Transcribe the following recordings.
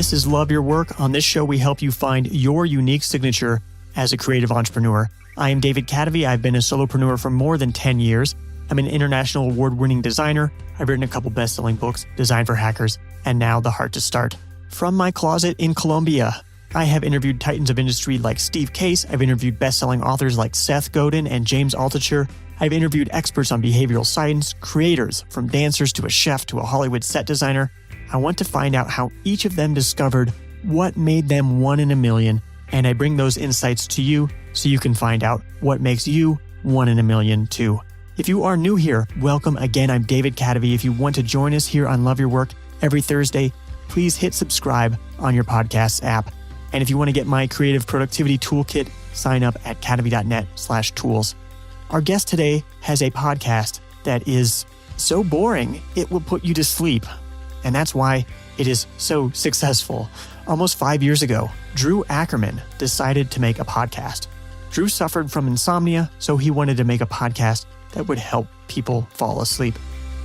This is Love Your Work. On this show, we help you find your unique signature as a creative entrepreneur. I am David Cadavy. I've been a solopreneur for more than 10 years. I'm an international award-winning designer. I've written a couple best-selling books, Design for Hackers, and now The Heart to Start. From my closet in Colombia, I have interviewed titans of industry like Steve Case. I've interviewed best-selling authors like Seth Godin and James Altucher. I've interviewed experts on behavioral science, creators, from dancers to a chef to a Hollywood set designer. I want to find out how each of them discovered what made them one in a million, and I bring those insights to you so you can find out what makes you one in a million too. If you are new here, welcome again. I'm David Cadavy. If you want to join us here on Love Your Work every Thursday, please hit subscribe on your podcast app. And if you want to get my creative productivity toolkit, sign up at cadavy.net/tools. Our guest today has a podcast that is so boring, it will put you to sleep. And that's why it is so successful. Almost 5 years ago, Drew Ackerman decided to make a podcast. Drew suffered from insomnia, so he wanted to make a podcast that would help people fall asleep.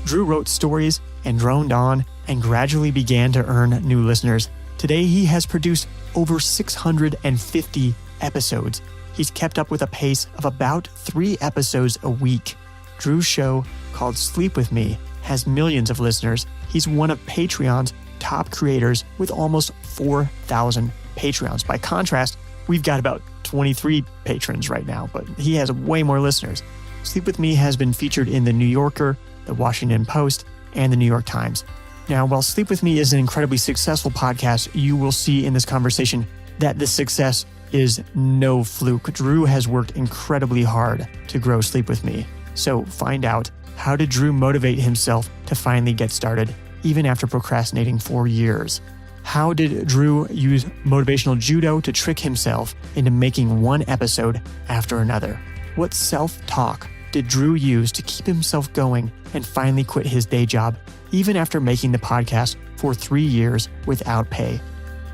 Drew wrote stories and droned on and gradually began to earn new listeners. Today, he has produced over 650 episodes. He's kept up with a pace of about 3 episodes a week. Drew's show, called Sleep With Me, has millions of listeners. He's one of Patreon's top creators with almost 4,000 Patreons. By contrast, we've got about 23 patrons right now, but he has way more listeners. Sleep With Me has been featured in The New Yorker, The Washington Post, and The New York Times. Now, while Sleep With Me is an incredibly successful podcast, you will see in this conversation that the success is no fluke. Drew has worked incredibly hard to grow Sleep With Me. So find out, how did Drew motivate himself to finally get started, even after procrastinating for years? How did Drew use Motivational Judo to trick himself into making one episode after another? What self-talk did Drew use to keep himself going and finally quit his day job, even after making the podcast for 3 years without pay?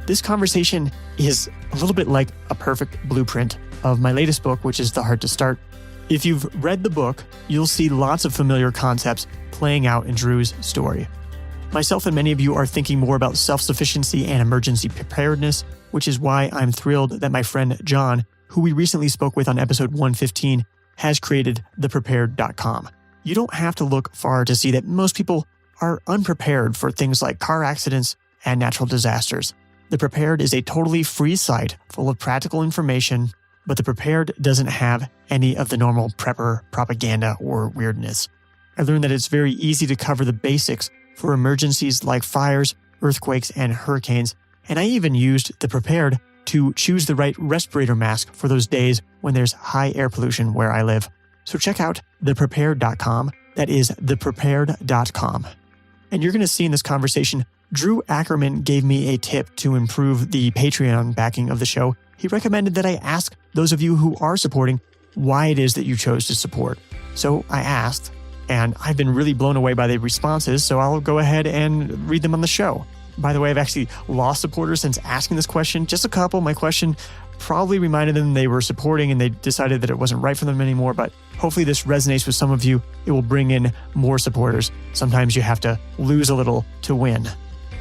This conversation is a little bit like a perfect blueprint of my latest book, which is The Heart to Start. If you've read the book, you'll see lots of familiar concepts playing out in Drew's story. Myself and many of you are thinking more about self-sufficiency and emergency preparedness, which is why I'm thrilled that my friend John, who we recently spoke with on episode 115, has created theprepared.com. You don't have to look far to see that most people are unprepared for things like car accidents and natural disasters. The Prepared is a totally free site full of practical information, but The Prepared doesn't have any of the normal prepper propaganda or weirdness. I learned that it's very easy to cover the basics for emergencies like fires, earthquakes, and hurricanes, and I even used The Prepared to choose the right respirator mask for those days when there's high air pollution where I live. So check out theprepared.com. That is theprepared.com. And you're going to see in this conversation, Drew Ackerman gave me a tip to improve the Patreon backing of the show. He recommended that I ask those of you who are supporting why it is that you chose to support. So I asked, and I've been really blown away by the responses, so I'll go ahead and read them on the show. By the way, I've actually lost supporters since asking this question. Just a couple. My question probably reminded them they were supporting and they decided that it wasn't right for them anymore, but hopefully this resonates with some of you. It will bring in more supporters. Sometimes you have to lose a little to win.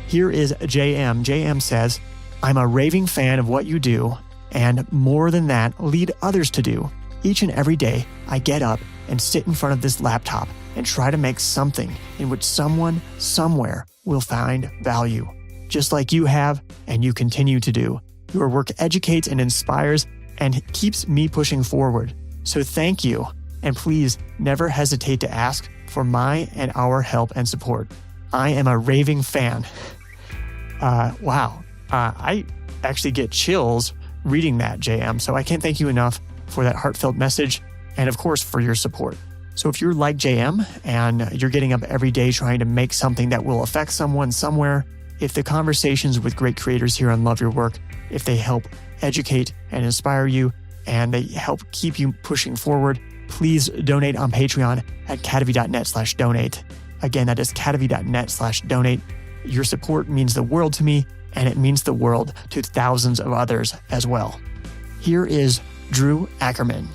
Here is JM. JM says, I'm a raving fan of what you do, and more than that, lead others to do. Each and every day, I get up and sit in front of this laptop and try to make something in which someone, somewhere, will find value. Just like you have, and you continue to do. Your work educates and inspires and keeps me pushing forward. So thank you, and please never hesitate to ask for my and our help and support. I am a raving fan. Wow. I actually get chills reading that, JM. So I can't thank you enough for that heartfelt message and, of course, for your support. So if you're like JM and you're getting up every day trying to make something that will affect someone somewhere, if the conversations with great creators here on Love Your Work, if they help educate and inspire you and they help keep you pushing forward, please donate on Patreon at cadavy.net/donate. Again, that is cadavy.net/donate. Your support means the world to me, and it means the world to thousands of others as well. Here is Drew Ackerman.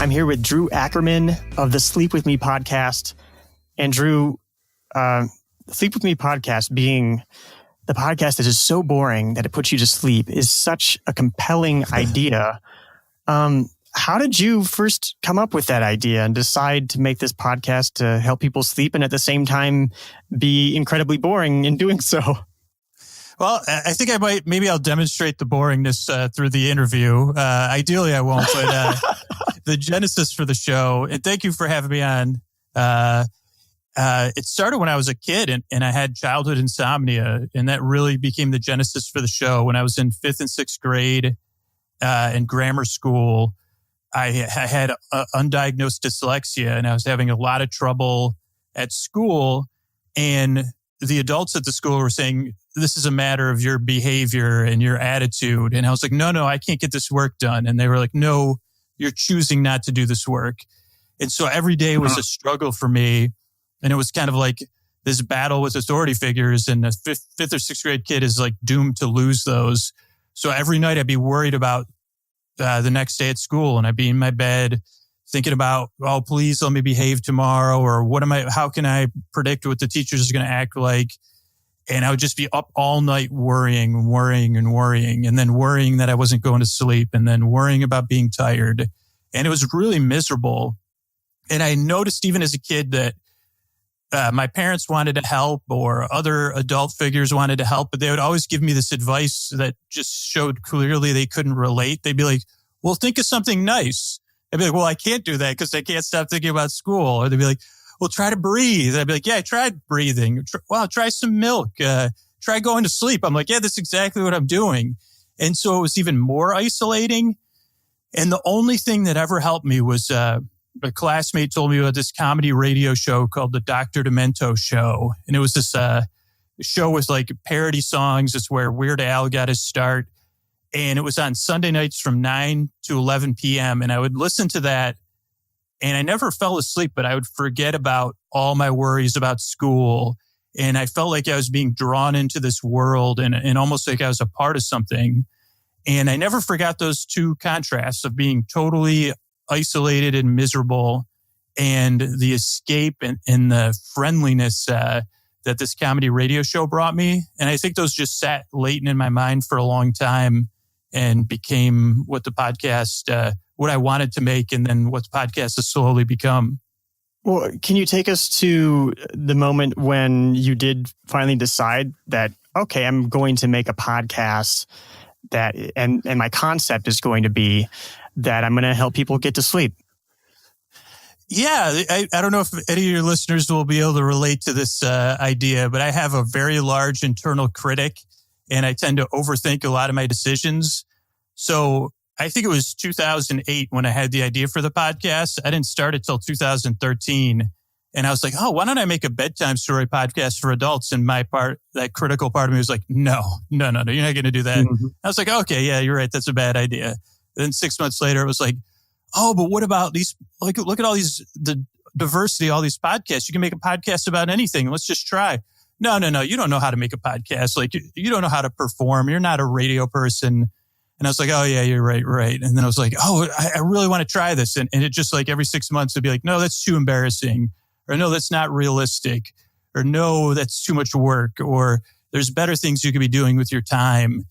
I'm here with Drew Ackerman of the Sleep With Me podcast. And Drew, Sleep With Me podcast, being the podcast that is so boring that it puts you to sleep, is such a compelling idea. How did you first come up with that idea and decide to make this podcast to help people sleep and at the same time be incredibly boring in doing so? Well, I think maybe I'll demonstrate the boringness through the interview. Ideally, I won't, but the genesis for the show, and thank you for having me on. It started when I was a kid and I had childhood insomnia, and that really became the genesis for the show. When I was in 5th and 6th grade in grammar school, I had undiagnosed dyslexia, and I was having a lot of trouble at school. And the adults at the school were saying, this is a matter of your behavior and your attitude. And I was like, no, I can't get this work done. And they were like, no, you're choosing not to do this work. And so every day was a struggle for me. And it was kind of like this battle with authority figures. And a 5th or 6th grade kid is like doomed to lose those. So every night I'd be worried about the next day at school, and I'd be in my bed thinking about, oh, please let me behave tomorrow, or how can I predict what the teachers is going to act like? And I would just be up all night worrying, and then worrying that I wasn't going to sleep, and then worrying about being tired. And it was really miserable. And I noticed even as a kid that my parents wanted to help, or other adult figures wanted to help, but they would always give me this advice that just showed clearly they couldn't relate. They'd be like, well, think of something nice. I'd be like, well, I can't do that because I can't stop thinking about school. Or they'd be like, well, try to breathe. I'd be like, yeah, I tried breathing. Well, try some milk. Try going to sleep. I'm like, yeah, that's exactly what I'm doing. And so it was even more isolating. And the only thing that ever helped me was a classmate told me about this comedy radio show called the Dr. Demento Show. And it was this show with like parody songs. It's where Weird Al got his start. And it was on Sunday nights from 9 to 11 p.m. And I would listen to that. And I never fell asleep, but I would forget about all my worries about school. And I felt like I was being drawn into this world and almost like I was a part of something. And I never forgot those two contrasts of being totally isolated and miserable, and the escape and the friendliness that this comedy radio show brought me. And I think those just sat latent in my mind for a long time and became what the podcast, what I wanted to make, and then what the podcast has slowly become. Well, can you take us to the moment when you did finally decide that, okay, I'm going to make a podcast that, and my concept is going to be that I'm going to help people get to sleep? Yeah, I don't know if any of your listeners will be able to relate to this idea, but I have a very large internal critic, and I tend to overthink a lot of my decisions. So I think it was 2008 when I had the idea for the podcast. I didn't start it till 2013. And I was like, oh, why don't I make a bedtime story podcast for adults? And that critical part of me was like, no, you're not going to do that. Mm-hmm. I was like, okay, yeah, you're right. That's a bad idea. Then 6 months later, it was like, oh, but what about these? Like, look at all the diversity, all these podcasts. You can make a podcast about anything. Let's just try. No. You don't know how to make a podcast. Like, you don't know how to perform. You're not a radio person. And I was like, oh yeah, you're right. And then I was like, oh, I really want to try this. And it just like every 6 months it'd be like, no, that's too embarrassing. Or no, that's not realistic. Or no, that's too much work. Or there's better things you could be doing with your time.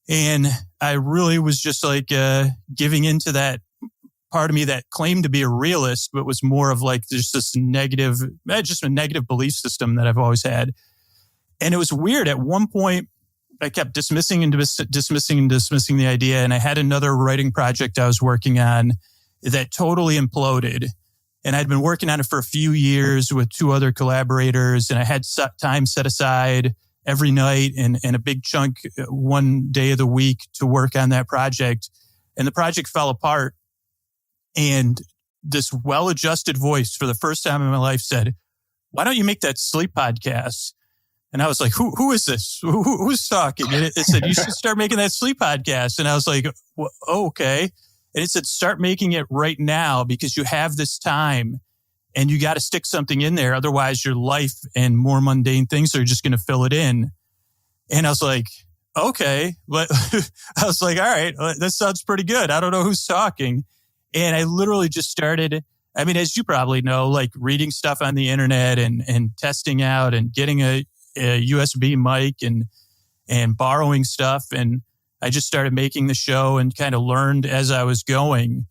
And I really was just like giving into that part of me that claimed to be a realist, but was more of like just this negative, just a negative belief system that I've always had. And it was weird. At one point, I kept dismissing the idea. And I had another writing project I was working on that totally imploded. And I'd been working on it for a few years with 2 other collaborators. And I had time set aside every night and a big chunk one day of the week to work on that project. And the project fell apart. And this well-adjusted voice for the first time in my life said, why don't you make that sleep podcast? And I was like, who is this? Who's talking? And it said, you should start making that sleep podcast. And I was like, well, okay. And it said, start making it right now because you have this time and you got to stick something in there. Otherwise, your life and more mundane things are just going to fill it in. And I was like, okay. But I was like, all right, that sounds pretty good. I don't know who's talking. And I literally just started I mean, as you probably know, like reading stuff on the internet and testing out and getting a USB mic and borrowing stuff. And I just started making the show and kind of learned as I was going.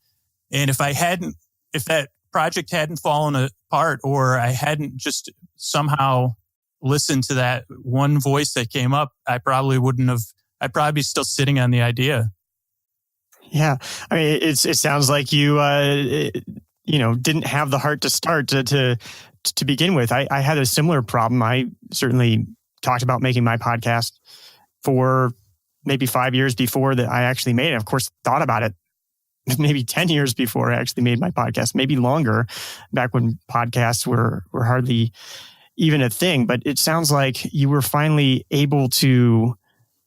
And if that project hadn't fallen apart, or I hadn't just somehow listened to that one voice that came up, I'd probably be still sitting on the idea. Yeah. I mean, it sounds like you, didn't have the heart to start to begin with. I had a similar problem. I certainly talked about making my podcast for maybe 5 years before that I actually made it. Of course, thought about it maybe 10 years before I actually made my podcast, maybe longer, back when podcasts were hardly even a thing. But it sounds like you were finally able to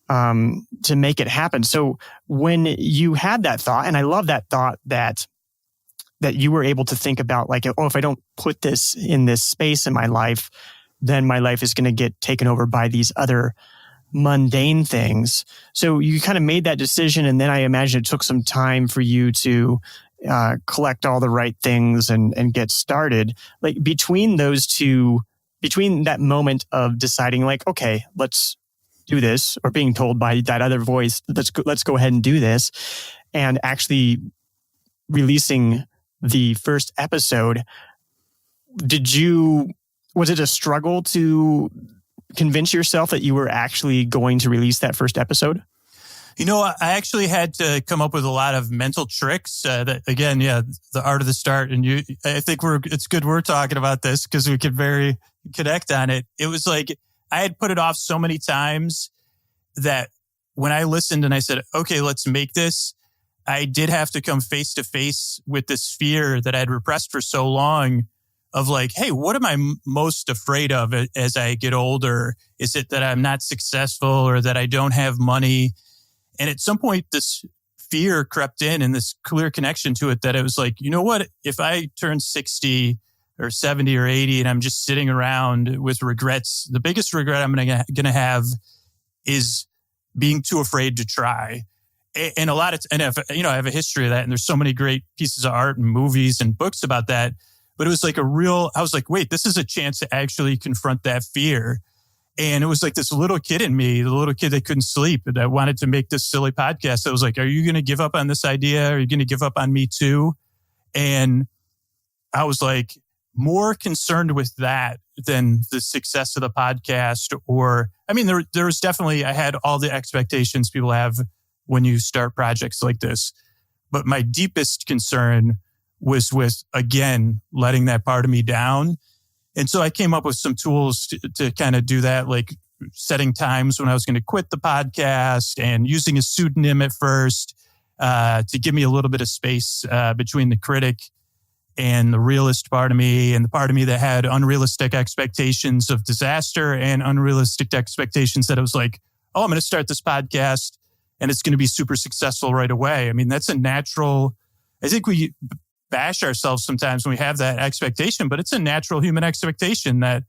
make it happen. So when you had that thought, and I love that thought that you were able to think about, like, oh, if I don't put this in this space in my life, then my life is going to get taken over by these other mundane things. So you kind of made that decision, and then I imagine it took some time for you to collect all the right things and get started. Like between that moment of deciding, like, okay, let's do this, or being told by that other voice, let's go ahead and do this, and actually releasing the first episode, was it a struggle to convince yourself that you were actually going to release that first episode? I actually had to come up with a lot of mental tricks. That again, the art of the start. And I think it's good we're talking about this because we could very connect on it. It was like I had put it off so many times that when I listened and I said, okay, let's make this, I did have to come face to face with this fear that I'd repressed for so long of like, hey, what am I most afraid of as I get older? Is it that I'm not successful or that I don't have money? And at some point, this fear crept in and this clear connection to it that it was like, you know what? If I turn 60 or 70 or 80 and I'm just sitting around with regrets, the biggest regret I'm going to have is being too afraid to try. And I have a history of that. And there's so many great pieces of art and movies and books about that. But it was like I was like, wait, this is a chance to actually confront that fear. And it was like this little kid in me, the little kid that couldn't sleep, that wanted to make this silly podcast. I was like, are you going to give up on this idea? Are you going to give up on me too? And I was like more concerned with that than the success of the podcast. Or, I mean, there was definitely, I had all the expectations people have when you start projects like this. But my deepest concern was with, again, letting that part of me down. And so I came up with some tools to kind of do that, like setting times when I was going to quit the podcast and using a pseudonym at first to give me a little bit of space between the critic and the realist part of me, and the part of me that had unrealistic expectations of disaster and unrealistic expectations that I was like, oh, I'm going to start this podcast and it's going to be super successful right away. I mean, that's a natural, I think we bash ourselves sometimes when we have that expectation, but it's a natural human expectation that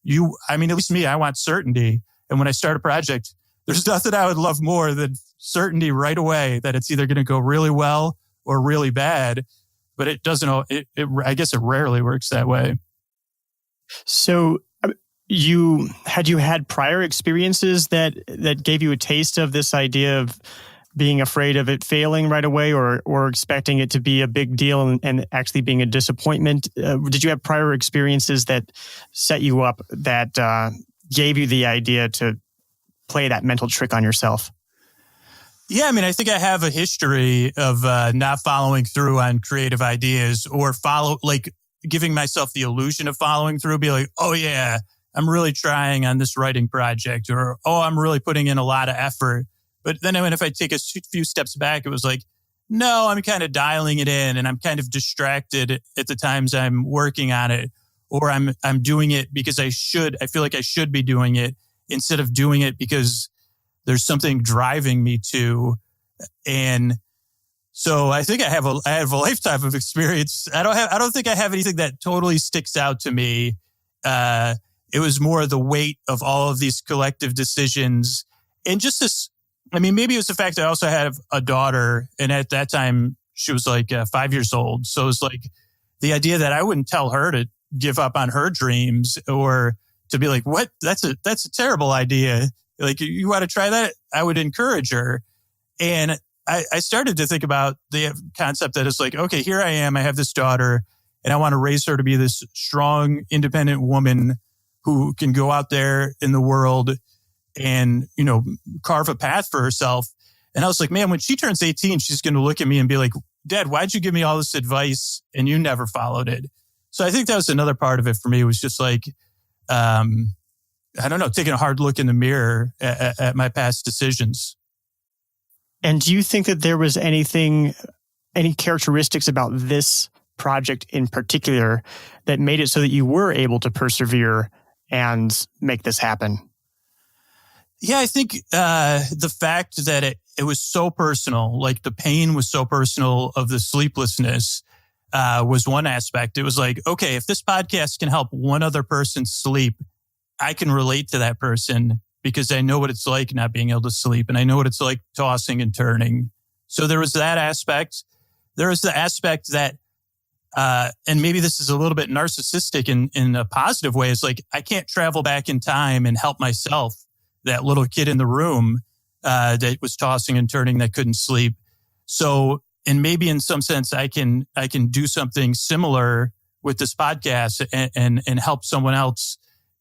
at least me, I want certainty. And when I start a project, there's nothing I would love more than certainty right away that it's either going to go really well or really bad. But it doesn't, I guess it rarely works that way. So you had prior experiences that gave you a taste of this idea of being afraid of it failing right away, or expecting it to be a big deal and actually being a disappointment? Did you have prior experiences that set you up, that gave you the idea to play that mental trick on yourself? Yeah, I mean, I think I have a history of not following through on creative ideas, or giving myself the illusion of following through, be like, oh yeah, I'm really trying on this writing project, or, oh, I'm really putting in a lot of effort. But then if I take a few steps back, it was like, no, I'm kind of dialing it in and I'm kind of distracted at the times I'm working on it, or I'm doing it because I feel like I should be doing it instead of doing it because there's something driving me to. And so I think I have a lifetime of experience. I don't think I have anything that totally sticks out to me. It was more the weight of all of these collective decisions, and just this. I mean, maybe it was the fact that I also have a daughter, and at that time she was like 5 years old. So it was like the idea that I wouldn't tell her to give up on her dreams or to be like, what? That's a terrible idea. Like, you want to try that? I would encourage her. And I started to think about the concept that it's like, okay, here I am. I have this daughter and I want to raise her to be this strong, independent woman who can go out there in the world and, carve a path for herself. And I was like, man, when she turns 18, she's going to look at me and be like, Dad, why'd you give me all this advice and you never followed it? So I think that was another part of it for me, was just like, I don't know, taking a hard look in the mirror at my past decisions. And do you think that there was any characteristics about this project in particular that made it so that you were able to persevere and make this happen? Yeah, I think the fact that it was so personal, like the pain was so personal of the sleeplessness, was one aspect. It was like, okay, if this podcast can help one other person sleep, I can relate to that person because I know what it's like not being able to sleep and I know what it's like tossing and turning. So there was that aspect. There was the aspect that, and maybe this is a little bit narcissistic in a positive way, is like, I can't travel back in time and help myself, that little kid in the room that was tossing and turning, that couldn't sleep. So, and maybe in some sense, I can do something similar with this podcast and help someone else,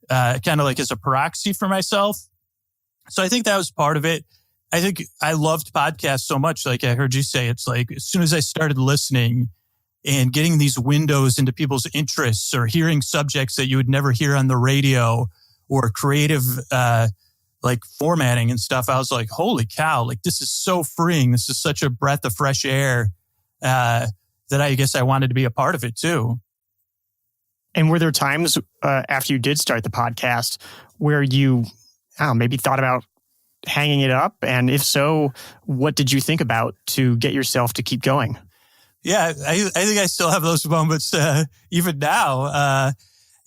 kind of like as a proxy for myself. So I think that was part of it. I think I loved podcasts so much. Like I heard you say, it's like, as soon as I started listening and getting these windows into people's interests or hearing subjects that you would never hear on the radio or creative, like formatting and stuff, I was like, holy cow, like this is so freeing. This is such a breath of fresh air, that I guess I wanted to be a part of it too. And were there times after you did start the podcast where you maybe thought about hanging it up? And if so, what did you think about to get yourself to keep going? Yeah, I think I still have those moments even now.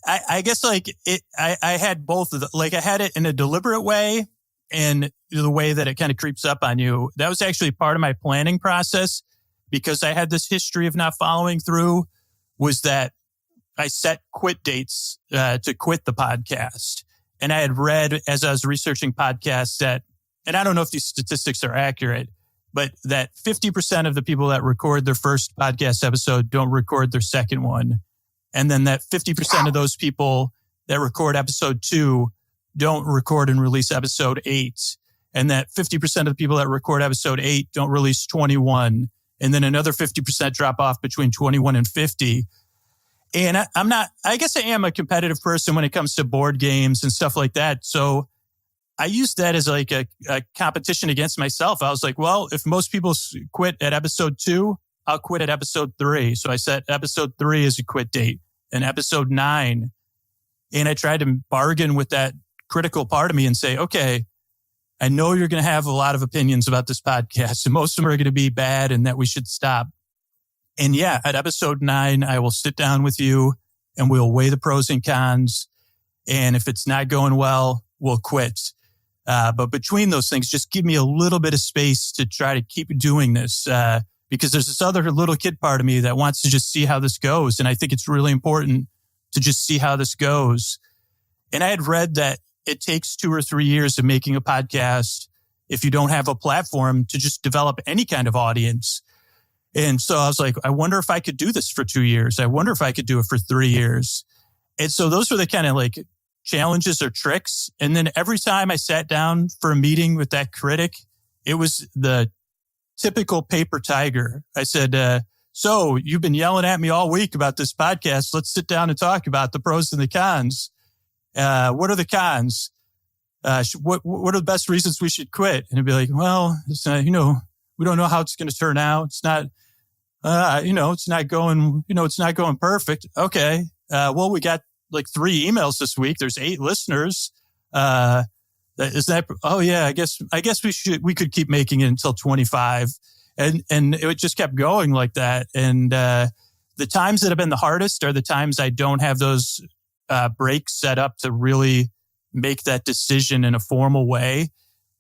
I guess like I had both of them. Like I had it in a deliberate way and the way that it kind of creeps up on you. That was actually part of my planning process because I had this history of not following through, was that I set quit dates to quit the podcast. And I had read as I was researching podcasts that, and I don't know if these statistics are accurate, but that 50% of the people that record their first podcast episode don't record their second one. And then that 50% of those people that record episode 2 don't record and release episode 8. And that 50% of the people that record episode 8 don't release 21. And then another 50% drop off between 21 and 50. And I guess I am a competitive person when it comes to board games and stuff like that. So I used that as like a competition against myself. I was like, well, if most people quit at episode 2, I'll quit at episode 3. So I set episode 3 as a quit date and episode 9. And I tried to bargain with that critical part of me and say, okay, I know you're going to have a lot of opinions about this podcast and most of them are going to be bad and that we should stop. And yeah, at episode 9, I will sit down with you and we'll weigh the pros and cons. And if it's not going well, we'll quit. But between those things, just give me a little bit of space to try to keep doing this. Because there's this other little kid part of me that wants to just see how this goes. And I think it's really important to just see how this goes. And I had read that it takes 2 or 3 years of making a podcast, if you don't have a platform, to just develop any kind of audience. And so I was like, I wonder if I could do this for 2 years. I wonder if I could do it for 3 years. And so those were the kind of like challenges or tricks. And then every time I sat down for a meeting with that critic, it was the typical paper tiger. I said, so you've been yelling at me all week about this podcast. Let's sit down and talk about the pros and the cons. What are the cons? What are the best reasons we should quit? And it'd be like, well, it's not, we don't know how it's going to turn out. It's not, it's not going perfect. Okay. Well, we got like 3 emails this week. There's 8 listeners. Is that, oh yeah, I guess we could keep making it until 25. And it just kept going like that. And, the times that have been the hardest are the times I don't have those, breaks set up to really make that decision in a formal way.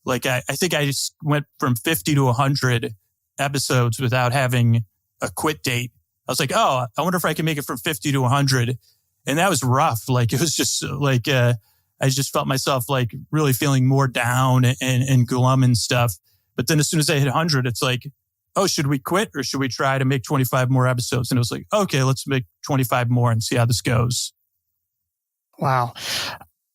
Like I think I just went from 50 to 100 episodes without having a quit date. was like, oh, I wonder if I can make it from 50 to 100. And that was rough. Like, it was just like, I just felt myself like really feeling more down and glum and stuff. But then as soon as I hit 100, it's like, oh, should we quit or should we try to make 25 more episodes? And it was like, okay, let's make 25 more and see how this goes. Wow.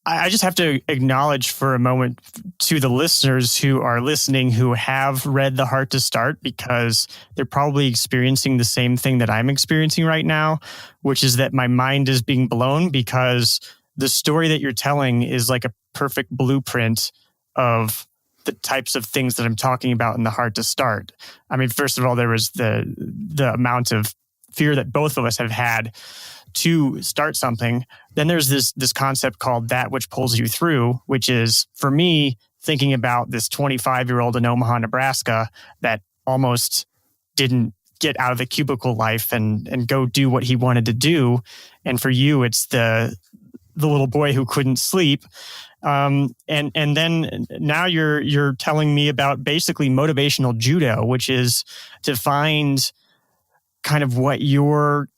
I just have to acknowledge for a moment to the listeners who are listening who have read The Heart to Start, because they're probably experiencing the same thing that I'm experiencing right now, which is that my mind is being blown because the story that you're telling is like a perfect blueprint of the types of things that I'm talking about in The Heart to Start. I mean, first of all, there was the amount of fear that both of us have had to start something. Then there's this concept called that which pulls you through, which is, for me, thinking about this 25-year-old in Omaha, Nebraska that almost didn't get out of the cubicle life and go do what he wanted to do. And for you, it's the little boy who couldn't sleep. And then now you're telling me about basically motivational judo, which is to find kind of what your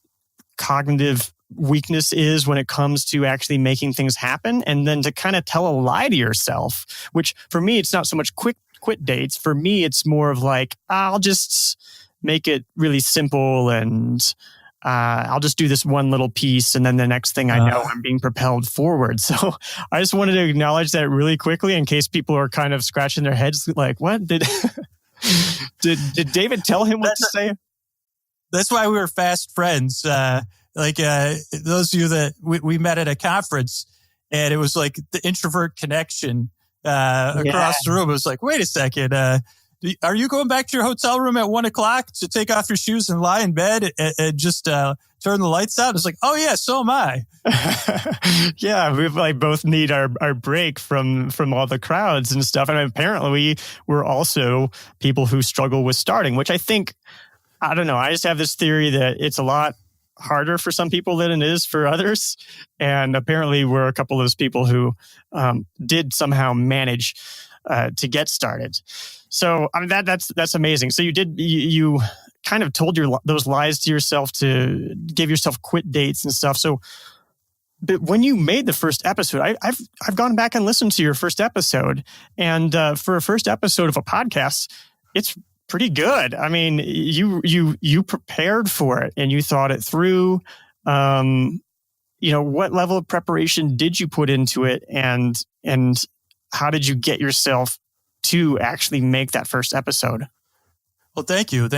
cognitive weakness is when it comes to actually making things happen, and then to kind of tell a lie to yourself, which for me, it's not so much quit dates. For me, it's more of like, I'll just make it really simple and I'll just do this one little piece, and then the next thing I know, I'm being propelled forward. So I just wanted to acknowledge that really quickly in case people are kind of scratching their heads like, what? Did David tell him what to say? That's why we were fast friends. Those of you that we met at a conference, and it was like the introvert connection across the room. It was like, wait a second. Are you going back to your hotel room at 1:00 to take off your shoes and lie in bed and just turn the lights out? It's like, oh yeah, so am I. Yeah, we like both need our break from all the crowds and stuff. And apparently we're also people who struggle with starting, which I think, I don't know. I just have this theory that it's a lot harder for some people than it is for others. And apparently we're a couple of those people who did somehow manage to get started. So I mean, that's amazing. So you kind of told those lies to yourself to give yourself quit dates and stuff. So, but when you made the first episode, I've gone back and listened to your first episode, and for a first episode of a podcast, it's pretty good. I mean, you prepared for it and you thought it through. What level of preparation did you put into it, and how did you get yourself to actually make that first episode? Well, thank you.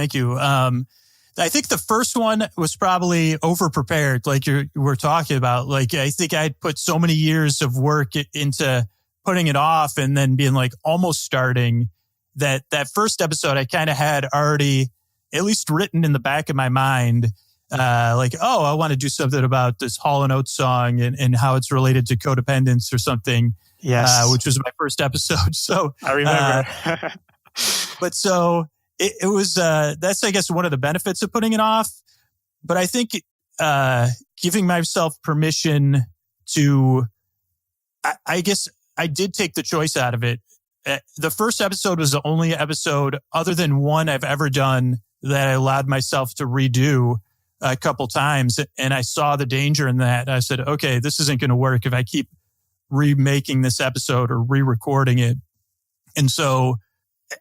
I think the first one was probably over-prepared, like you were talking about. Like, I think I'd put so many years of work into putting it off and then being like almost starting that first episode I kind of had already at least written in the back of my mind, I want to do something about this Hall & Oates song and how it's related to codependence or something. Yes. Which was my first episode. So I remember. But so it was, that's, I guess, one of the benefits of putting it off. But I think giving myself permission to, I guess I did take the choice out of it. The first episode was the only episode other than one I've ever done that I allowed myself to redo a couple times. And I saw the danger in that. I said, okay, this isn't going to work if I keep remaking this episode or re-recording it. And so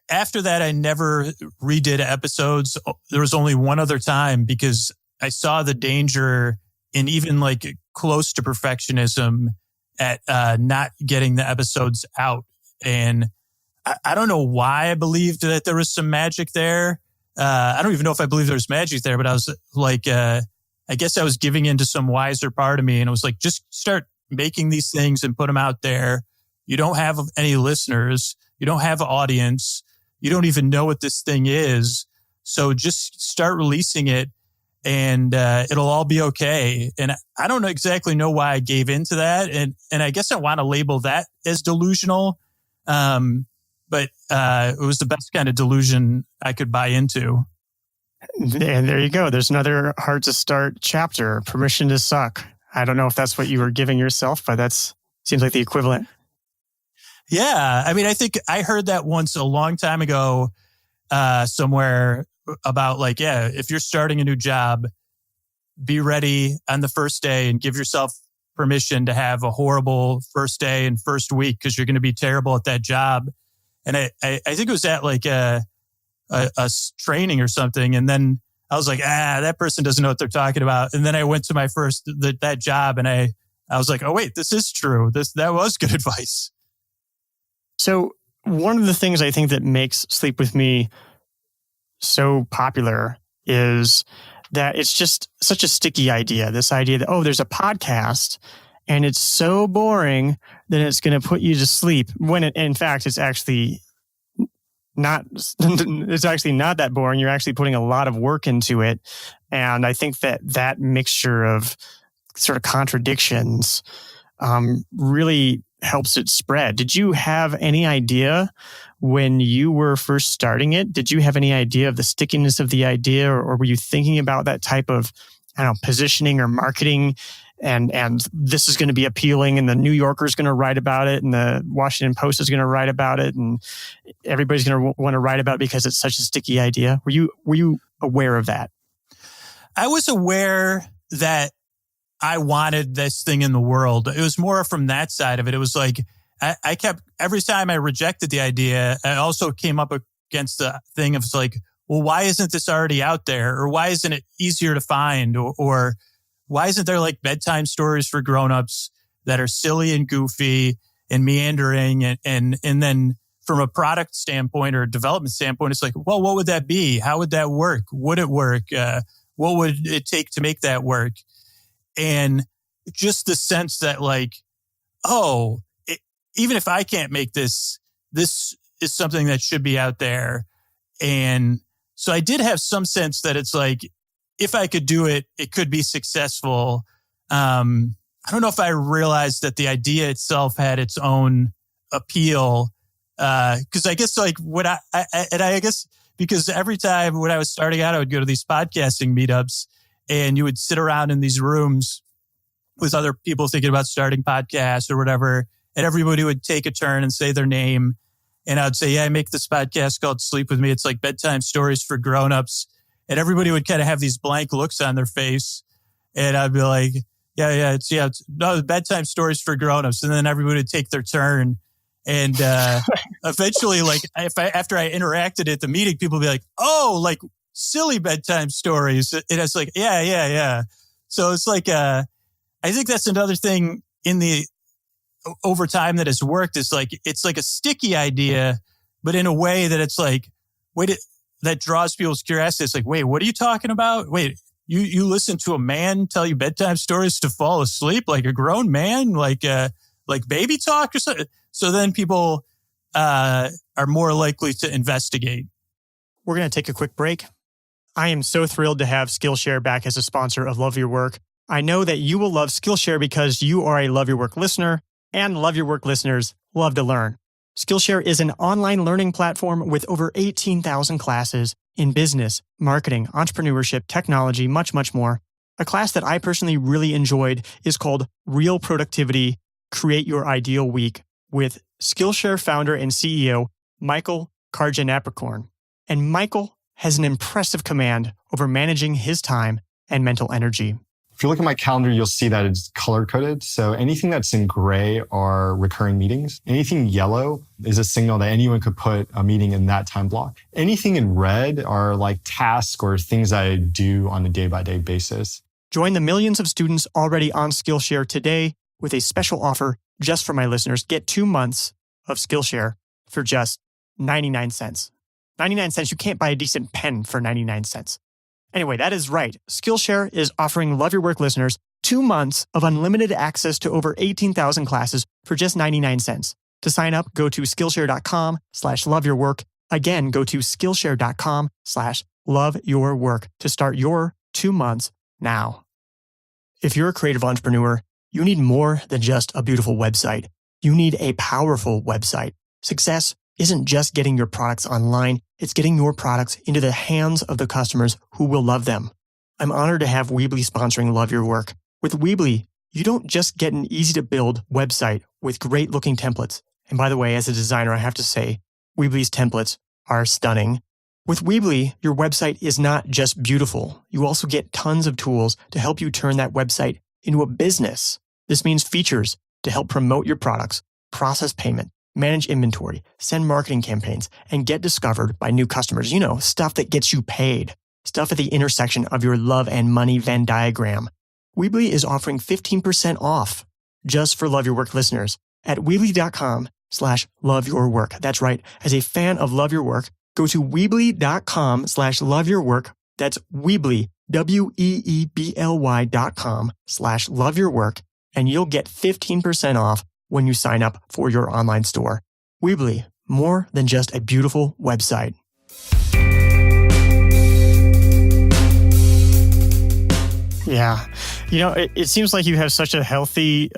after that, I never redid episodes. There was only one other time because I saw the danger in even like close to perfectionism at not getting the episodes out. And I don't know why I believed that there was some magic there. I don't even know if I believe there was magic there, but I was like, I guess I was giving into some wiser part of me. And it was like, just start making these things and put them out there. You don't have any listeners. You don't have an audience. You don't even know what this thing is. So just start releasing it and it'll all be okay. And I don't exactly know why I gave into that. And I guess I want to label that as delusional. But it was the best kind of delusion I could buy into. And there you go. There's another Heart to Start chapter, permission to suck. I don't know if that's what you were giving yourself, but that's seems like the equivalent. Yeah. I mean, I think I heard that once a long time ago, somewhere about like, yeah, if you're starting a new job, be ready on the first day and give yourself permission to have a horrible first day and first week because you're going to be terrible at that job. And I think it was at like a training or something. And then I was like, that person doesn't know what they're talking about. And then I went to my first, that job, and I was like, oh wait, this is true. That was good advice. So one of the things I think that makes Sleep With Me so popular is that it's just such a sticky idea. This idea that, there's a podcast and it's so boring that it's going to put you to sleep, when in fact, it's actually not that boring. You're actually putting a lot of work into it. And I think that mixture of sort of contradictions really helps it spread. Did you have any idea when you were first starting it? Did you have any idea of the stickiness of the idea, or were you thinking about that type of, positioning or marketing? And this is going to be appealing, and the New Yorker is going to write about it, and the Washington Post is going to write about it, and everybody's going to want to write about it because it's such a sticky idea. Were you aware of that? I was aware that I wanted this thing in the world. It was more from that side of it. It was like, I kept, every time I rejected the idea, I also came up against the thing of like, well, why isn't this already out there? Or why isn't it easier to find? Or why isn't there like bedtime stories for grownups that are silly and goofy and meandering? And then from a product standpoint or a development standpoint, it's like, well, what would that be? How would that work? Would it work? What would it take to make that work? And just the sense that like, even if I can't make this is something that should be out there. And so I did have some sense that it's like, if I could do it, it could be successful. I don't know if I realized that the idea itself had its own appeal. Cause I guess like I guess because every time when I was starting out, I would go to these podcasting meetups, and you would sit around in these rooms with other people thinking about starting podcasts or whatever. And everybody would take a turn and say their name. And I'd say, I make this podcast called Sleep With Me. It's like bedtime stories for grownups. And everybody would kind of have these blank looks on their face. And I'd be like, it's bedtime stories for grownups. And then everybody would take their turn. And eventually, like after I interacted at the meeting, people would be like, like silly bedtime stories. And it's like, yeah. So it's like, I think that's another thing over time that has worked. Is like, it's like a sticky idea, but in a way that it's like, that draws people's curiosity. It's like, wait, what are you talking about? Wait, you listen to a man tell you bedtime stories to fall asleep, like a grown man, like baby talk or something. So then people are more likely to investigate. We're going to take a quick break. I am so thrilled to have Skillshare back as a sponsor of Love Your Work. I know that you will love Skillshare because you are a Love Your Work listener, and Love Your Work listeners love to learn. Skillshare is an online learning platform with over 18,000 classes in business, marketing, entrepreneurship, technology, much, much more. A class that I personally really enjoyed is called Real Productivity, Create Your Ideal Week with Skillshare founder and CEO, Michael Karjanapakorn. And Michael has an impressive command over managing his time and mental energy. If you look at my calendar, you'll see that it's color-coded. So anything that's in gray are recurring meetings. Anything yellow is a signal that anyone could put a meeting in that time block. Anything in red are like tasks or things I do on a day-by-day basis. Join the millions of students already on Skillshare today with a special offer just for my listeners. Get 2 months of Skillshare for just 99 cents. 99 cents. You can't buy a decent pen for 99 cents. Anyway, that is right. Skillshare is offering Love Your Work listeners 2 months of unlimited access to over 18,000 classes for just 99 cents. To sign up, go to Skillshare.com/loveyourwork. Again, go to Skillshare.com/loveyourwork to start your 2 months now. If you're a creative entrepreneur, you need more than just a beautiful website. You need a powerful website. Success isn't just getting your products online, it's getting your products into the hands of the customers who will love them. I'm honored to have Weebly sponsoring Love Your Work. With Weebly, you don't just get an easy-to-build website with great-looking templates. And by the way, as a designer, I have to say, Weebly's templates are stunning. With Weebly, your website is not just beautiful. You also get tons of tools to help you turn that website into a business. This means features to help promote your products, process payment, manage inventory, send marketing campaigns, and get discovered by new customers. Stuff that gets you paid. Stuff at the intersection of your love and money Venn diagram. Weebly is offering 15% off just for Love Your Work listeners at Weebly.com/loveyourwork. That's right. As a fan of Love Your Work, go to Weebly.com/loveyourwork. That's Weebly, WEEBLY.com/loveyourwork. And you'll get 15% off when you sign up for your online store. Weebly, more than just a beautiful website. Yeah. It seems like you have such a healthy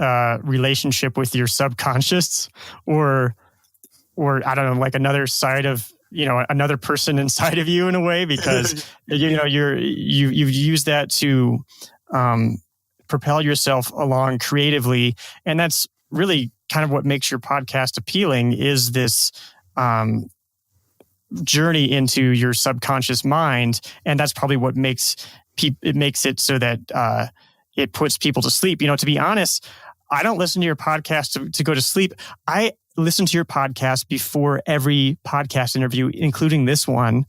relationship with your subconscious or I don't know, like another side of, another person inside of you in a way, because, you've used that to propel yourself along creatively. And that's really kind of what makes your podcast appealing, is this journey into your subconscious mind. And that's probably what makes it so that it puts people to sleep. To be honest, I don't listen to your podcast to go to sleep. I listen to your podcast before every podcast interview, including this one,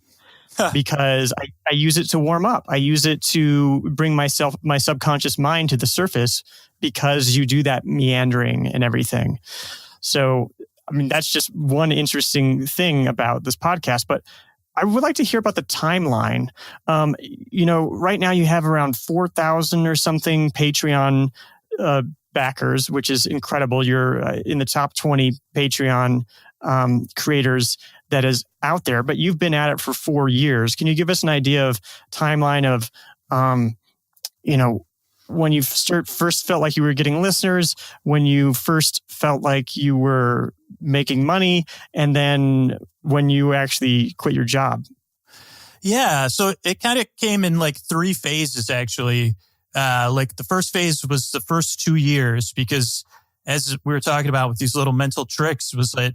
because I use it to warm up. I use it to bring my subconscious mind to the surface, because you do that meandering and everything. So, that's just one interesting thing about this podcast. But I would like to hear about the timeline. Right now you have around 4,000 or something Patreon backers, which is incredible. You're in the top 20 Patreon creators that is out there, but you've been at it for 4 years. Can you give us an idea of timeline of, when you first felt like you were getting listeners, when you first felt like you were making money, and then when you actually quit your job? Yeah. So it kind of came in like 3 phases, actually. Like the first phase was the first 2 years, because as we were talking about with these little mental tricks, was that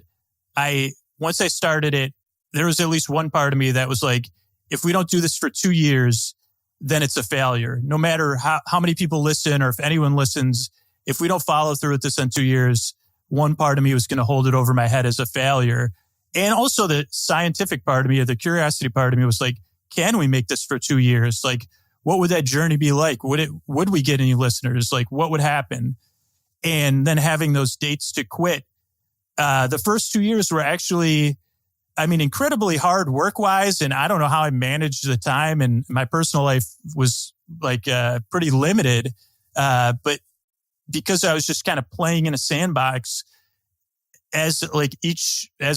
once I started it, there was at least one part of me that was like, if we don't do this for 2 years, then it's a failure. No matter how many people listen or if anyone listens, if we don't follow through with this in 2 years, one part of me was going to hold it over my head as a failure. And also the scientific part of me, or the curiosity part of me, was like, can we make this for 2 years? Like, what would that journey be like? Would we get any listeners? Like, what would happen? And then having those dates to quit. The first 2 years were actually, incredibly hard work-wise, and I don't know how I managed the time, and my personal life was like pretty limited. But because I was just kind of playing in a sandbox, as it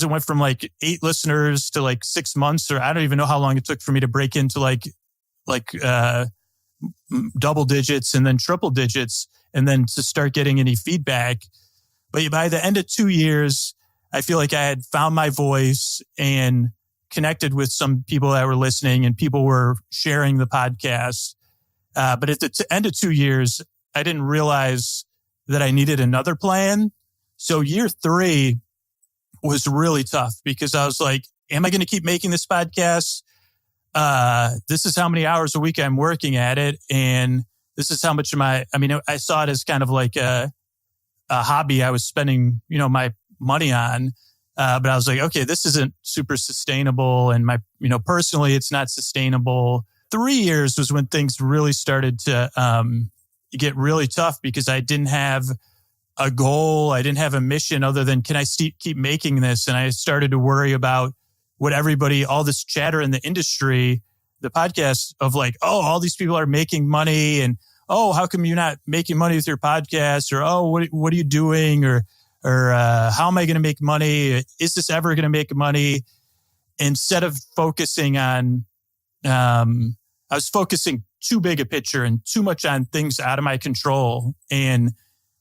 went from like 8 listeners to like 6 months, or I don't even know how long it took for me to break into like double digits and then triple digits, and then to start getting any feedback. But by the end of 2 years, I feel like I had found my voice and connected with some people that were listening, and people were sharing the podcast. But at the end of 2 years, I didn't realize that I needed another plan. So year 3 was really tough, because I was like, am I going to keep making this podcast? This is how many hours a week I'm working at it. And this is how much I saw it as kind of like a hobby I was spending, my money on. But I was like, okay, this isn't super sustainable. And personally, it's not sustainable. 3 years was when things really started to get really tough, because I didn't have a goal. I didn't have a mission other than, can I keep making this? And I started to worry about what all this chatter in the industry, the podcast of like, oh, all these people are making money, and oh, how come you're not making money with your podcast? Or, oh, what are you doing? Or how am I going to make money? Is this ever going to make money? Instead of focusing on, I was focusing too big a picture and too much on things out of my control. And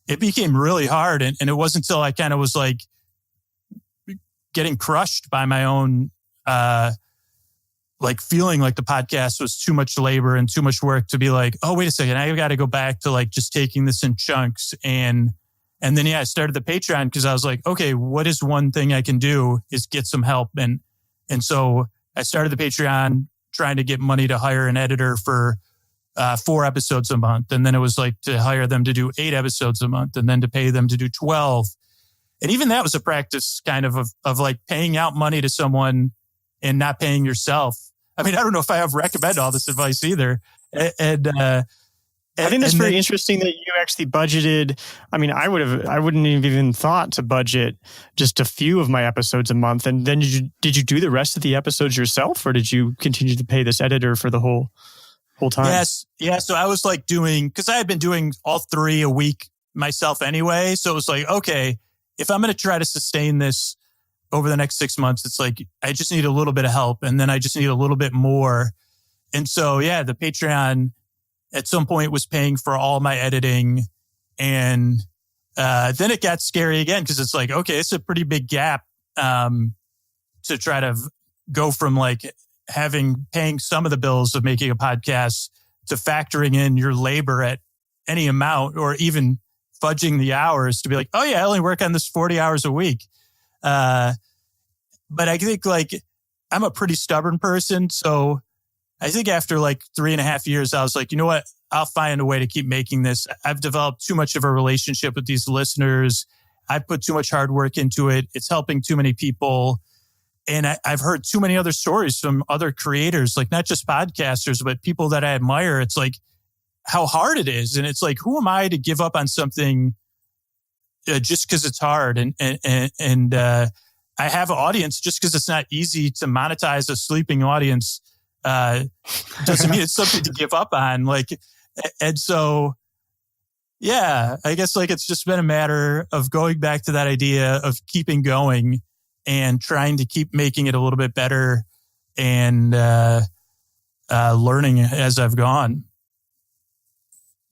it became really hard. And it wasn't until I kind of was like getting crushed by my own, like feeling like the podcast was too much labor and too much work to be like, oh, wait a second, I got to go back to like just taking this in chunks. And then, I started the Patreon, because I was like, okay, what is one thing I can do is get some help. And so I started the Patreon trying to get money to hire an editor for 4 episodes a month. And then it was like to hire them to do 8 episodes a month and then to pay them to do 12. And even that was a practice kind of like paying out money to someone and not paying yourself. I mean, I don't know if I ever recommend all this advice either. I think that's very interesting that you actually budgeted. I mean, I wouldn't have even thought to budget just a few of my episodes a month. And then did you do the rest of the episodes yourself, or did you continue to pay this editor for the whole time? Yes. Yeah. So I was like because I had been doing all 3 a week myself anyway. So it was like, okay, if I'm going to try to sustain this over the next 6 months, it's like, I just need a little bit of help. And then I just need a little bit more. And so, yeah, the Patreon at some point was paying for all my editing. And then it got scary again, because it's like, okay, it's a pretty big gap to try to go from like paying some of the bills of making a podcast to factoring in your labor at any amount, or even fudging the hours to be like, oh yeah, I only work on this 40 hours a week. But I think like I'm a pretty stubborn person. So I think after like 3.5 years, I was like, you know what? I'll find a way to keep making this. I've developed too much of a relationship with these listeners. I've put too much hard work into it. It's helping too many people. And I've heard too many other stories from other creators, like not just podcasters, but people that I admire. It's like how hard it is. And it's like, who am I to give up on something just because it's hard? And I have an audience. Just because it's not easy to monetize a sleeping audience doesn't mean it's something to give up on. Like, and so, yeah, I guess like it's just been a matter of going back to that idea of keeping going and trying to keep making it a little bit better and learning as I've gone.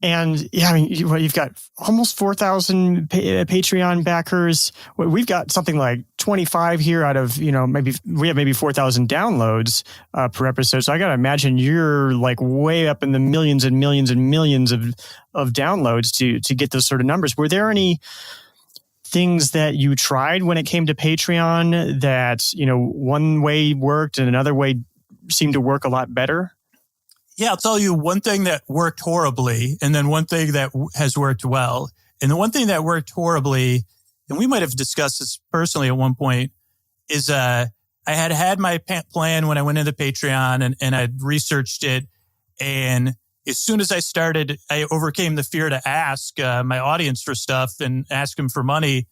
And yeah, I mean, you've got almost 4,000 Patreon backers. We've got something like 25 here out of, maybe 4,000 downloads per episode. So I got to imagine you're like way up in the millions and millions and millions of downloads to get those sort of numbers. Were there any things that you tried when it came to Patreon that, one way worked and another way seemed to work a lot better? Yeah, I'll tell you one thing that worked horribly and then one thing that has worked well. And the one thing that worked horribly, and we might have discussed this personally at one point, is I had my plan when I went into Patreon and I'd researched it. And as soon as I started, I overcame the fear to ask my audience for stuff and ask them for money.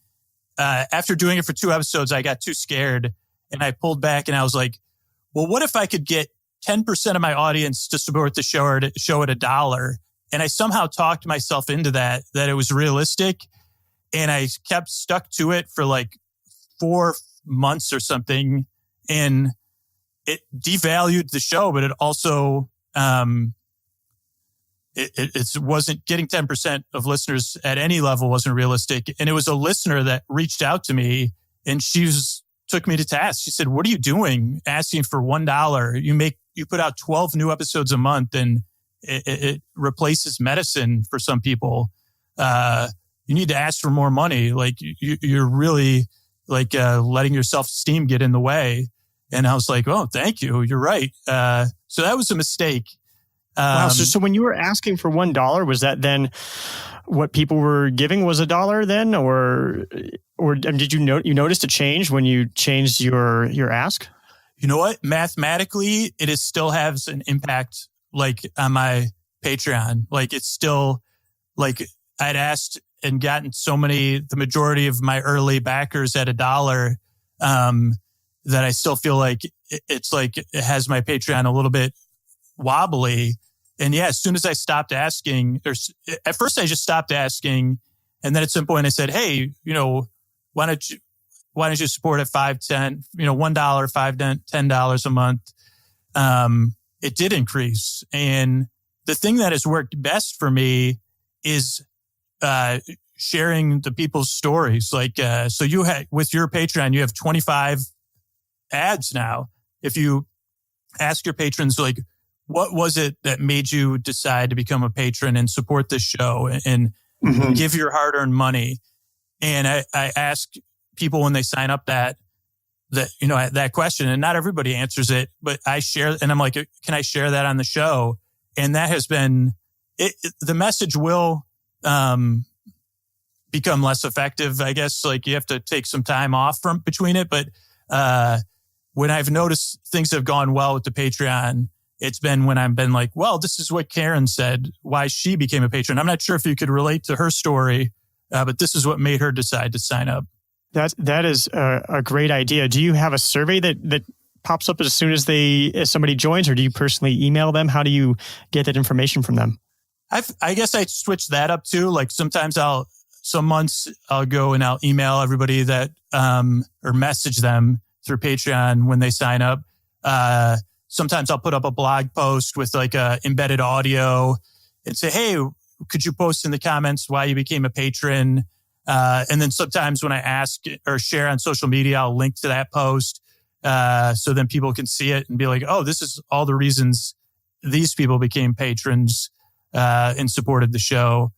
After doing it for 2 episodes, I got too scared and I pulled back and I was like, well, what if I could get 10% of my audience to support the show at $1? And I somehow talked myself into that it was realistic. And I kept stuck to it for like 4 months or something. And it devalued the show, but it also, it wasn't getting 10% of listeners at any level wasn't realistic. And it was a listener that reached out to me and took me to task. She said, what are you doing asking for $1? You put out 12 new episodes a month and it replaces medicine for some people. You need to ask for more money. Like you're really like letting your self-esteem get in the way. And I was like, oh, thank you. You're right. So that was a mistake. Wow. So when you were asking for $1, was that then what people were giving was $1 then? Or did you notice a change when you changed your ask? You know what? Mathematically, it still has an impact like on my Patreon. Like it's still like I'd asked and gotten the majority of my early backers at $1 that I still feel like it's like it has my Patreon a little bit wobbly. And yeah, as soon as I stopped asking, at first I just stopped asking. And then at some point I said, hey, why don't you support at $5, $10, $1, $5, $10 a month? It did increase. And the thing that has worked best for me is, sharing the people's stories. Like, so with your Patreon, you have 25 ads now. If you ask your patrons, like, what was it that made you decide to become a patron and support this show and give your hard-earned money? And I ask people when they sign up that, that question, and not everybody answers it, but I share, and I'm like, can I share that on the show? And that has been the message will, become less effective. I guess like you have to take some time off from between it. But, when I've noticed things have gone well with the Patreon, it's been when I've been like, well, this is what Karen said, why she became a patron. I'm not sure if you could relate to her story, but this is what made her decide to sign up. That is a great idea. Do you have a survey that pops up as soon as somebody joins, or do you personally email them? How do you get that information from them? I guess I switched that up too. Like sometimes some months I'll go and I'll email everybody that, or message them through Patreon when they sign up. Sometimes I'll put up a blog post with like a embedded audio and say, hey, could you post in the comments why you became a patron? And then sometimes when I ask or share on social media, I'll link to that post. So then people can see it and be like, oh, this is all the reasons these people became patrons, and supported the show.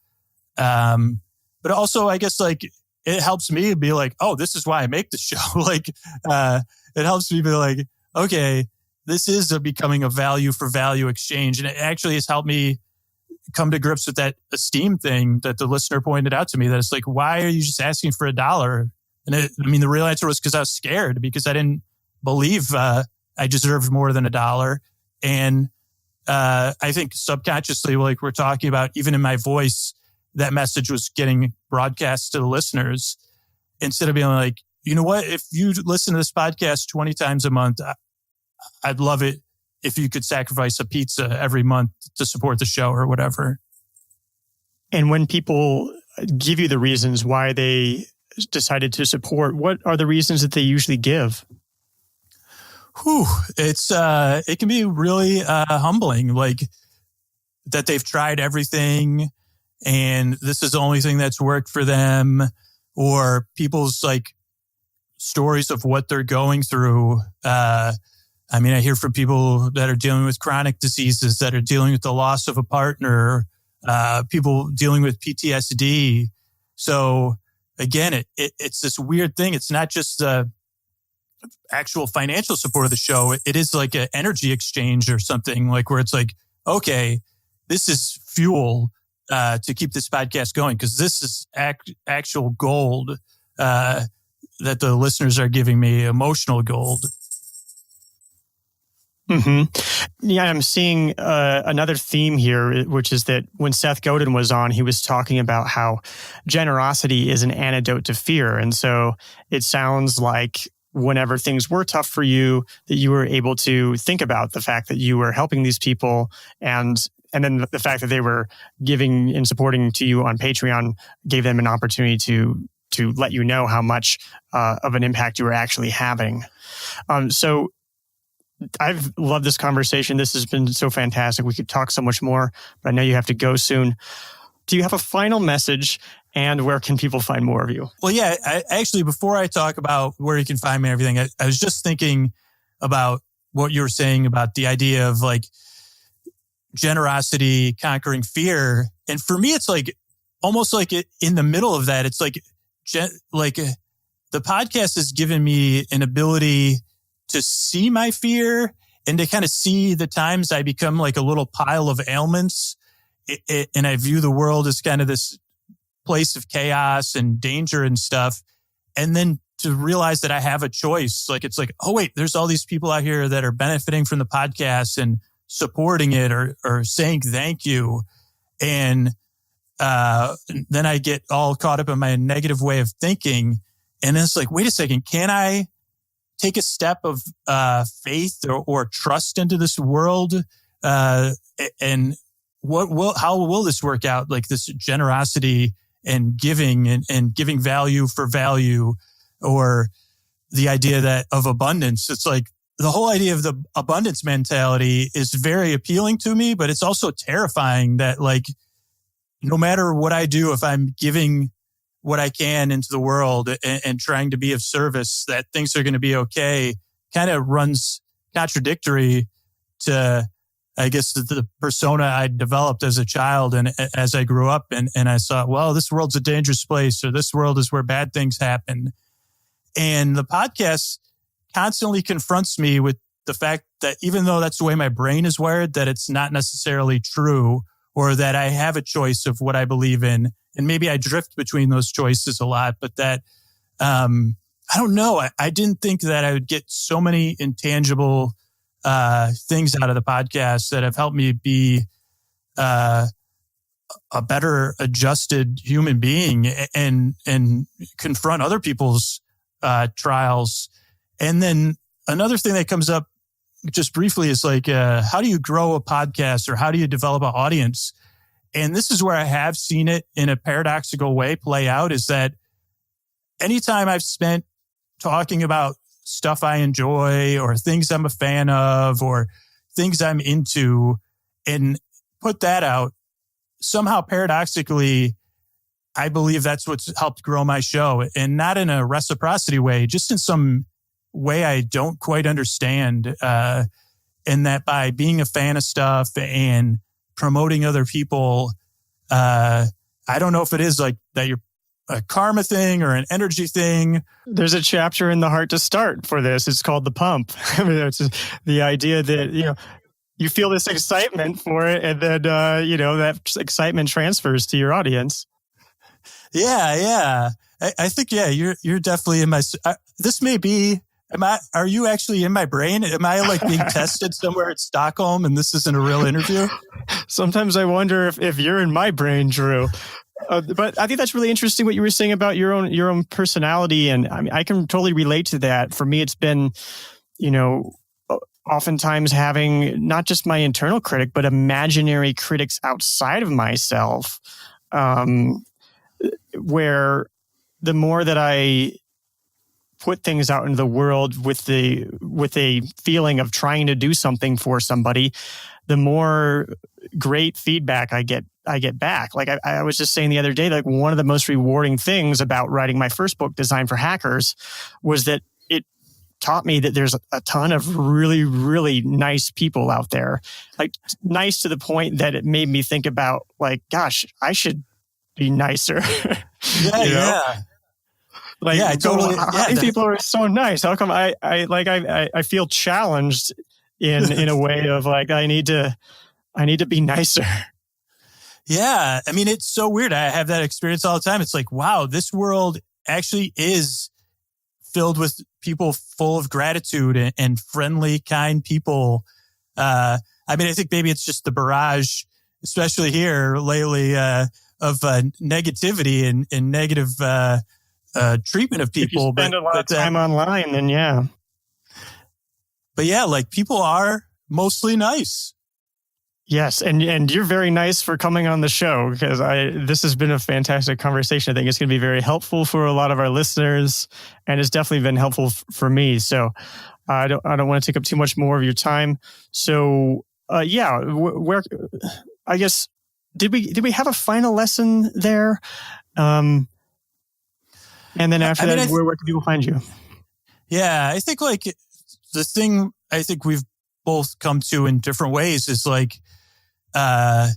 But also I guess like it helps me be like, oh, this is why I make the show. Like, it helps me be like, okay, this is becoming a value for value exchange. And it actually has helped me come to grips with that esteem thing that the listener pointed out to me, that it's like, why are you just asking for $1? And the real answer was because I was scared, because I didn't believe I deserved more than $1. And I think subconsciously, like we're talking about, even in my voice, that message was getting broadcast to the listeners, instead of being like, you know what, if you listen to this podcast 20 times a month, I'd love it if you could sacrifice a pizza every month to support the show or whatever. And when people give you the reasons why they decided to support, what are the reasons that they usually give? It can be really humbling, like that they've tried everything and this is the only thing that's worked for them, or people's like stories of what they're going through. I hear from people that are dealing with chronic diseases, that are dealing with the loss of a partner, people dealing with PTSD. So again, it's this weird thing. It's not just the actual financial support of the show. It is like an energy exchange or something, like where it's like, okay, this is fuel to keep this podcast going, because this is actual gold that the listeners are giving me, emotional gold. Mm-hmm. Yeah, I'm seeing another theme here, which is that when Seth Godin was on, he was talking about how generosity is an antidote to fear. And so it sounds like whenever things were tough for you, that you were able to think about the fact that you were helping these people, and then the fact that they were giving and supporting to you on Patreon gave them an opportunity to let you know how much of an impact you were actually having. So I've loved this conversation. This has been so fantastic. We could talk so much more, but I know you have to go soon. Do you have a final message, and where can people find more of you? Well, yeah, actually, before I talk about where you can find me and everything, I was just thinking about what you were saying about the idea of like generosity conquering fear. And for me, it's like almost like in the middle of that, it's like the podcast has given me an ability to see my fear and to kind of see the times I become like a little pile of ailments. And I view the world as kind of this place of chaos and danger and stuff. And then to realize that I have a choice. Like, it's like, oh, wait, there's all these people out here that are benefiting from the podcast and supporting it or saying thank you. And then I get all caught up in my negative way of thinking. And it's like, wait a second, can I take a step of faith or trust into this world? And how will this work out? Like this generosity and giving and giving value for value, or the idea of abundance. It's like the whole idea of the abundance mentality is very appealing to me, but it's also terrifying that like, no matter what I do, if I'm giving what I can into the world and trying to be of service, that things are going to be okay, kind of runs contradictory to, I guess, the persona I developed as a child and as I grew up. And I thought, well, this world's a dangerous place, or this world is where bad things happen. And the podcast constantly confronts me with the fact that even though that's the way my brain is wired, that it's not necessarily true, or that I have a choice of what I believe in. And maybe I drift between those choices a lot, but that, I don't know. I didn't think that I would get so many intangible things out of the podcast that have helped me be a better adjusted human being and confront other people's trials. And then another thing that comes up just briefly is like, how do you grow a podcast, or how do you develop an audience? And this is where I have seen it in a paradoxical way play out, is that anytime I've spent talking about stuff I enjoy or things I'm a fan of or things I'm into and put that out, somehow paradoxically, I believe that's what's helped grow my show, and not in a reciprocity way, just in some way I don't quite understand. And that by being a fan of stuff and promoting other people, I don't know if it is like that you're a karma thing or an energy thing. There's a chapter in The Heart to Start for this. It's called The Pump. I mean, it's the idea that, you feel this excitement for it, and then, that excitement transfers to your audience. Yeah. I think, you're definitely in my, this may be, are you actually in my brain? Am I like being tested somewhere at Stockholm and this isn't a real interview? Sometimes I wonder if you're in my brain, Drew. But I think that's really interesting what you were saying about your own personality. And I mean, I can totally relate to that. For me, it's been, oftentimes having not just my internal critic, but imaginary critics outside of myself, where the more that I put things out into the world with a feeling of trying to do something for somebody, the more great feedback I get back. Like I was just saying the other day, like one of the most rewarding things about writing my first book, Design for Hackers, was that it taught me that there's a ton of really, really nice people out there. Like nice to the point that it made me think about like, gosh, I should be nicer. Yeah. Like, yeah, I totally. These people are so nice. How come I feel challenged in a way of like I need to be nicer. Yeah, I mean it's so weird. I have that experience all the time. It's like, wow, this world actually is filled with people full of gratitude and friendly, kind people. I mean, I think maybe it's just the barrage, especially here lately, of negativity and negative treatment of people. If you spend a lot of time online, then yeah. But yeah, like people are mostly nice. Yes, and you're very nice for coming on the show, because this has been a fantastic conversation. I think it's going to be very helpful for a lot of our listeners, and it's definitely been helpful for me. So I don't want to take up too much more of your time. So where I guess did we have a final lesson there? And then after that, where can people find you? Yeah, I think like the thing I think we've both come to in different ways is like that,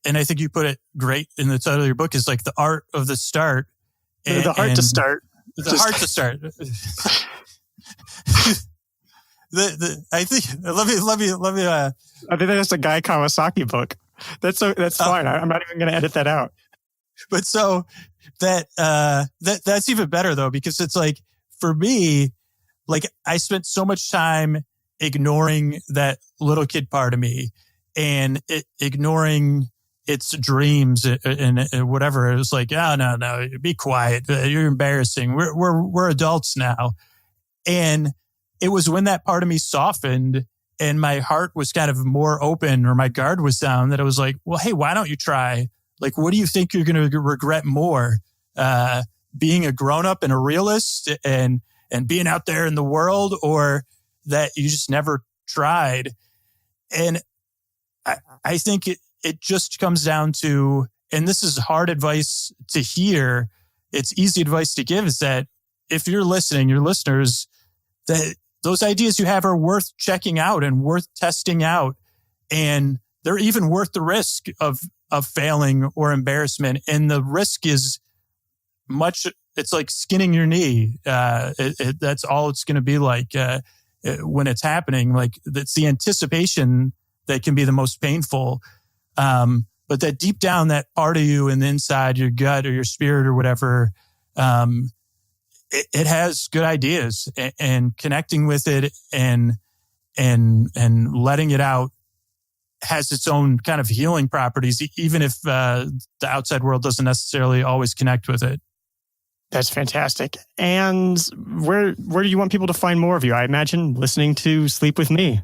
and I think you put it great in the title of your book, is like the art of the start. The heart to start. The heart to start. I think let me. I think that's a Guy Kawasaki book. That's fine. I'm not even going to edit that out. But so that's even better though, because it's like for me, like I spent so much time ignoring that little kid part of me and ignoring its dreams and whatever. It was like, oh, no, be quiet. You're embarrassing. We're adults now. And it was when that part of me softened and my heart was kind of more open, or my guard was down, that I was like, well, hey, why don't you try? Like, what do you think you're going to regret more? Being a grown-up and a realist and being out there in the world, or that you just never tried? And I think it just comes down to, and this is hard advice to hear, it's easy advice to give, is that if you're listening, your listeners, that those ideas you have are worth checking out and worth testing out. And they're even worth the risk of failing or embarrassment. And the risk is much it's like skinning your knee. That's all it's going to be like when it's happening. Like it's the anticipation that can be the most painful. But that deep down, that part of you in the inside, your gut or your spirit or whatever, it has good ideas, and connecting with it and letting it out has its own kind of healing properties, even if the outside world doesn't necessarily always connect with it. That's fantastic. And where do you want people to find more of you? I imagine listening to Sleep With Me.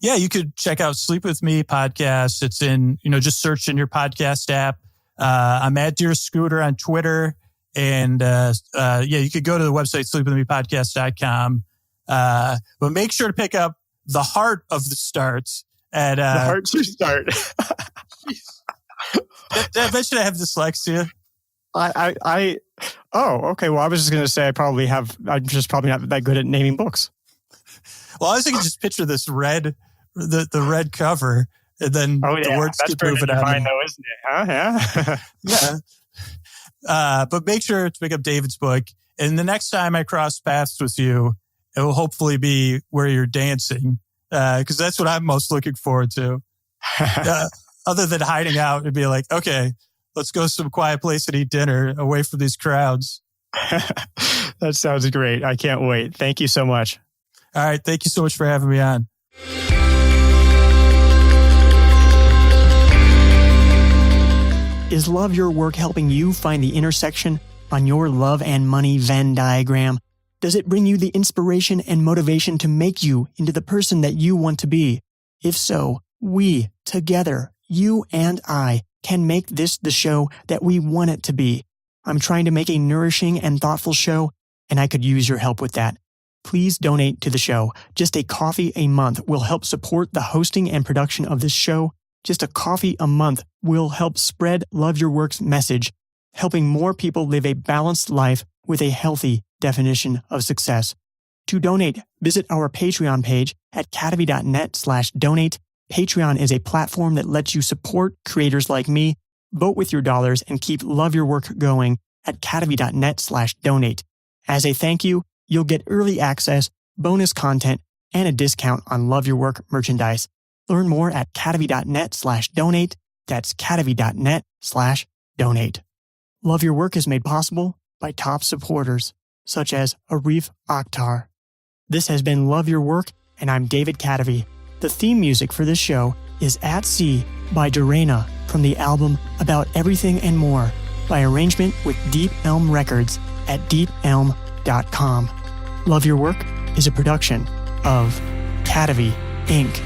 Yeah, you could check out Sleep With Me podcast. It's in, just search in your podcast app. I'm at Dear Scooter on Twitter. And you could go to the website, sleepwithmepodcast.com. But make sure to pick up The Heart of the Start at... The Heart to Start. Did I mention I have dyslexia? Oh, okay. Well, I was just going to say I'm just probably not that good at naming books. Well, I was thinking just picture this the red cover, and then the words keep moving on. That's though, isn't it? Huh? Yeah. Yeah. But make sure to pick up David's book. And the next time I cross paths with you, it will hopefully be where you're dancing, because that's what I'm most looking forward to. Other than hiding out and be like, okay, let's go to some quiet place and eat dinner away from these crowds. That sounds great. I can't wait. Thank you so much. All right. Thank you so much for having me on. Is Love Your Work helping you find the intersection on your love and money Venn diagram? Does it bring you the inspiration and motivation to make you into the person that you want to be? If so, we, together, you and I, can make this the show that we want it to be. I'm trying to make a nourishing and thoughtful show, and I could use your help with that. Please donate to the show. Just a coffee a month will help support the hosting and production of this show. Just a coffee a month will help spread Love Your Work's message, helping more people live a balanced life with a healthy definition of success. To donate, visit our Patreon page at cadavy.net/donate. Patreon is a platform that lets you support creators like me, vote with your dollars, and keep Love Your Work going at cadavy.net/donate. As a thank you, you'll get early access, bonus content, and a discount on Love Your Work merchandise. Learn more at cadavy.net/donate. That's cadavy.net/donate. Love Your Work is made possible by top supporters, such as Arif Akhtar. This has been Love Your Work, and I'm David Cadavy. The theme music for this show is At Sea by Dorena from the album About Everything and More by arrangement with Deep Elm Records at deepelm.com. Love Your Work is a production of Cadavy, Inc.